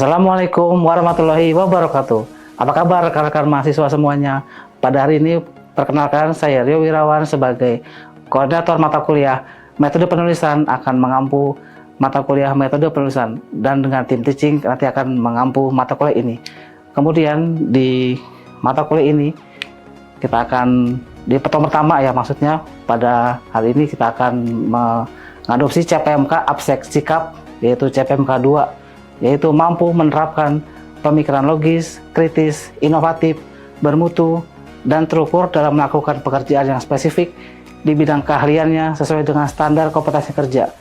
Assalamualaikum warahmatullahi wabarakatuh. Apa kabar rekan-rekan mahasiswa semuanya? Pada hari ini, perkenalkan saya Rio Wirawan sebagai koordinator mata kuliah metode penulisan akan mengampu mata kuliah metode penulisan, dan dengan tim teaching nanti akan mengampu mata kuliah ini. Kemudian di mata kuliah ini kita akan di pertemuan pertama ya, maksudnya pada hari ini kita akan mengadopsi CPMK Abstrak Sikap, yaitu CPMK 2, yaitu mampu menerapkan pemikiran logis, kritis, inovatif, bermutu, dan terukur dalam melakukan pekerjaan yang spesifik di bidang keahliannya sesuai dengan standar kompetensi kerja,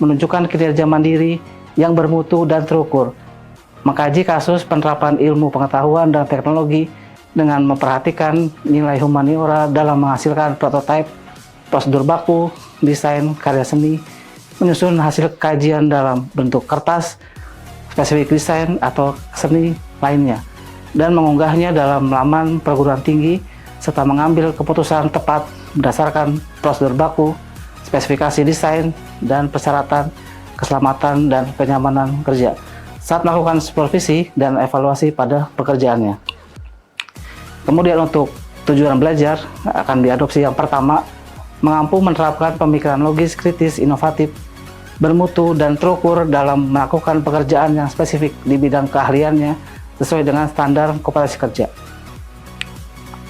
menunjukkan kinerja mandiri yang bermutu dan terukur, mengkaji kasus penerapan ilmu pengetahuan dan teknologi dengan memperhatikan nilai humaniora dalam menghasilkan prototipe, prosedur baku, desain, karya seni, menyusun hasil kajian dalam bentuk kertas, spesifik desain atau seni lainnya, dan mengunggahnya dalam laman perguruan tinggi, serta mengambil keputusan tepat berdasarkan prosedur baku, spesifikasi desain, dan persyaratan keselamatan dan kenyamanan kerja saat melakukan supervisi dan evaluasi pada pekerjaannya. Kemudian untuk tujuan belajar akan diadopsi yang pertama, mengampu menerapkan pemikiran logis, kritis, inovatif, bermutu, dan terukur dalam melakukan pekerjaan yang spesifik di bidang keahliannya sesuai dengan standar kompetensi kerja.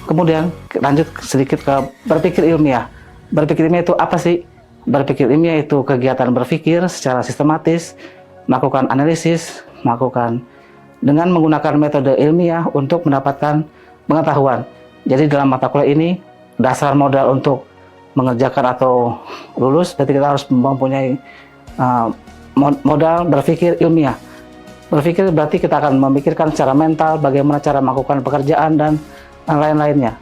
Kemudian lanjut sedikit ke berpikir ilmiah. Berpikir ilmiah itu apa sih? Berpikir ilmiah itu kegiatan berpikir secara sistematis, melakukan analisis, dengan menggunakan metode ilmiah untuk mendapatkan pengetahuan. Jadi dalam mata kuliah ini, dasar modal untuk mengerjakan atau lulus, berarti kita harus mempunyai modal berpikir ilmiah. Berpikir berarti kita akan memikirkan secara mental bagaimana cara melakukan pekerjaan dan lain-lainnya.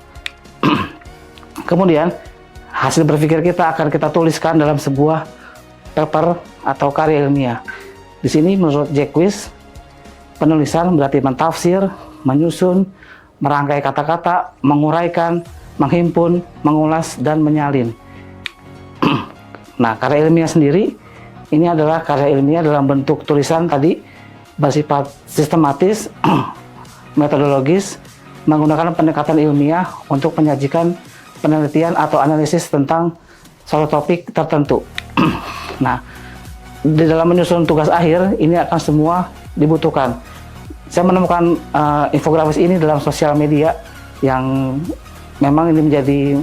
Kemudian hasil berpikir kita akan kita tuliskan dalam sebuah paper atau karya ilmiah. Di sini menurut Jacques, penulisan berarti mentafsir, menyusun, merangkai kata-kata, menguraikan, menghimpun, mengulas, dan menyalin. Nah, karya ilmiah sendiri ini adalah karya ilmiah dalam bentuk tulisan tadi, bersifat sistematis, metodologis, menggunakan pendekatan ilmiah untuk menyajikan penelitian atau analisis tentang suatu topik tertentu. Nah, di dalam menyusun tugas akhir ini akan semua dibutuhkan. Saya menemukan infografis ini dalam sosial media yang memang ini menjadi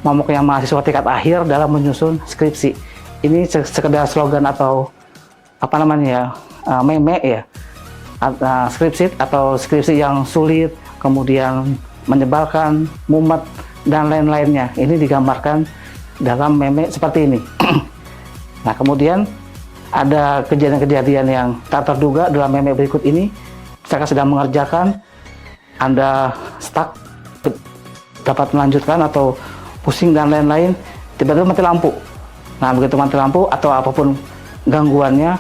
momoknya mahasiswa tingkat akhir dalam menyusun skripsi. Ini sekedar slogan atau apa namanya ya, meme ya, skripsi atau skripsi yang sulit, kemudian menyebalkan, mumet, dan lain-lainnya. Ini digambarkan dalam meme seperti ini. Nah, kemudian ada kejadian-kejadian yang tak terduga dalam meme berikut ini. Misalkan sedang mengerjakan, Anda stuck, dapat melanjutkan atau pusing dan lain-lain, tiba-tiba mati lampu. Nah, begitu mati lampu atau apapun gangguannya,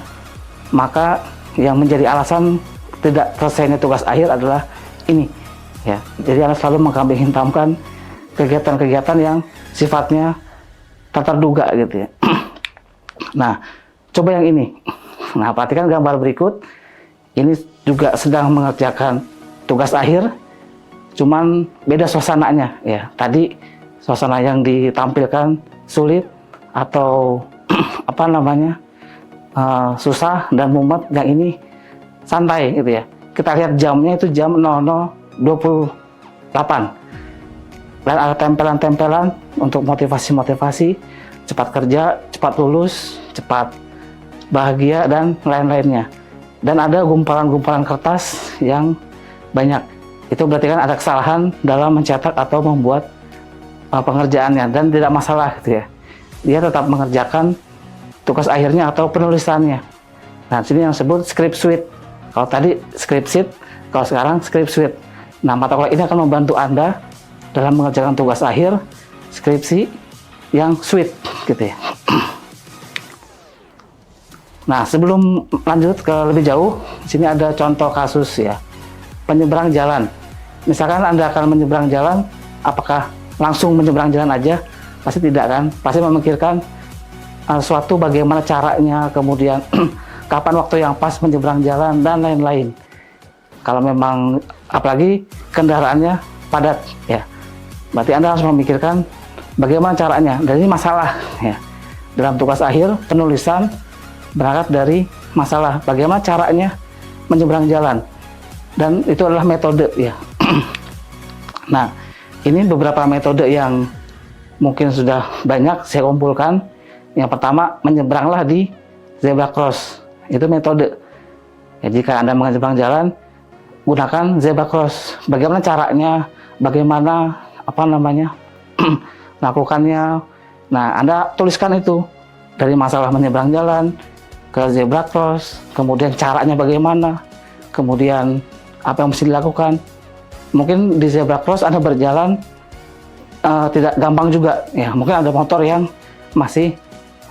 maka yang menjadi alasan tidak selesainya tugas akhir adalah ini ya. Jadi Anda selalu mengkambing hitamkan kegiatan-kegiatan yang sifatnya tak terduga gitu ya. Nah, coba yang ini. Nah, perhatikan gambar berikut. Ini juga sedang mengerjakan tugas akhir, cuman beda suasananya ya. Tadi suasana yang ditampilkan sulit atau apa namanya, susah dan mumet, yang ini santai gitu ya. Kita lihat jamnya itu jam 00.28, dan ada tempelan-tempelan untuk motivasi-motivasi, cepat kerja, cepat lulus, cepat bahagia, dan lain-lainnya. Dan ada gumpalan-gumpalan kertas yang banyak. Itu berarti kan ada kesalahan dalam mencetak atau membuat pengerjaannya, dan tidak masalah gitu ya. Dia tetap mengerjakan tugas akhirnya atau penulisannya. Nah, sini yang disebut script suite. Kalau tadi script sheet, kalau sekarang script suite. Nah, mata kuliah ini akan membantu Anda dalam mengerjakan tugas akhir skripsi yang suite gitu ya. Nah, sebelum lanjut ke lebih jauh, di sini ada contoh kasus ya. Penyeberang jalan. Misalkan Anda akan menyeberang jalan, apakah langsung menyeberang jalan aja? Pasti tidak kan? Pasti memikirkan suatu bagaimana caranya, kemudian kapan waktu yang pas menyeberang jalan, dan lain-lain. Kalau memang apalagi kendaraannya padat ya, berarti Anda harus memikirkan bagaimana caranya. Dan ini masalah ya. Dalam tugas akhir penulisan berangkat dari masalah bagaimana caranya menyeberang jalan, dan itu adalah metode ya. Nah, ini beberapa metode yang mungkin sudah banyak saya kumpulkan. Yang pertama, menyeberanglah di zebra cross. Itu metode ya, jika Anda menyeberang jalan gunakan zebra cross. Bagaimana caranya, bagaimana lakukannya. Nah, Anda tuliskan itu dari masalah menyeberang jalan ke zebra cross, kemudian caranya bagaimana, kemudian apa yang mesti dilakukan. Mungkin di zebra cross Anda berjalan tidak gampang juga ya, mungkin ada motor yang masih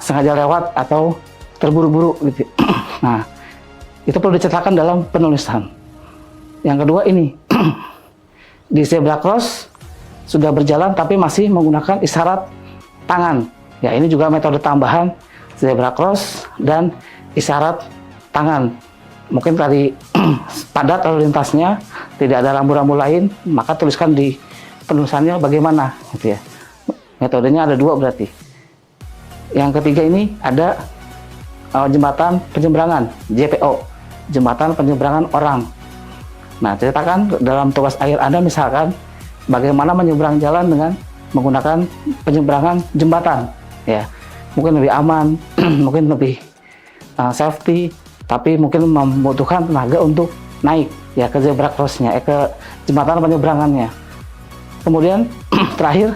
sengaja lewat atau terburu-buru gitu. Nah, itu perlu diceritakan dalam penulisan. Yang kedua ini, di zebra cross sudah berjalan tapi masih menggunakan isyarat tangan. Ya, ini juga metode tambahan zebra cross dan isyarat tangan. Mungkin tadi padat lalu lintasnya, tidak ada rambu-rambu lain, maka tuliskan di penulisannya bagaimana gitu ya. Metodenya ada dua berarti. Yang ketiga ini ada jembatan penyeberangan, JPO, jembatan penyeberangan orang. Nah, ceritakan dalam tugas akhir Anda misalkan bagaimana menyeberang jalan dengan menggunakan penyeberangan jembatan ya. Mungkin lebih aman, mungkin lebih safety, tapi mungkin membutuhkan tenaga untuk naik ya ke zebra crossnya, ke jembatan penyeberangannya. Kemudian terakhir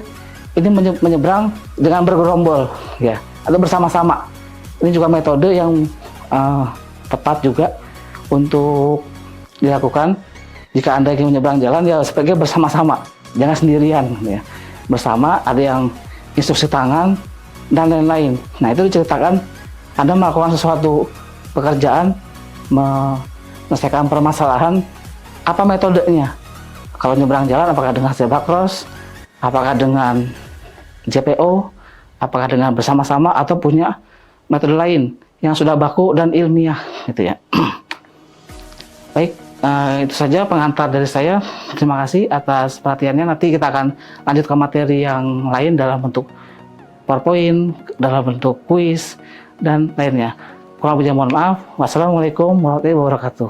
ini menyeberang dengan bergerombol ya, atau bersama-sama. Ini juga metode yang tepat juga untuk dilakukan jika Anda ingin menyeberang jalan ya, sebagai bersama-sama, jangan sendirian ya. Bersama, ada yang instruksi tangan dan lain-lain. Nah, itu diceritakan Anda melakukan sesuatu pekerjaan, menyelesaikan permasalahan, apa metodenya. Kalau nyebrang jalan, apakah dengan zebra cross, apakah dengan JPO, apakah dengan bersama-sama, atau punya metode lain yang sudah baku dan ilmiah gitu ya. Baik, itu saja pengantar dari saya. Terima kasih atas perhatiannya. Nanti kita akan lanjut ke materi yang lain dalam bentuk PowerPoint, dalam bentuk kuis, dan lainnya. Kurang lebihnya mohon maaf. Wassalamualaikum warahmatullahi wabarakatuh.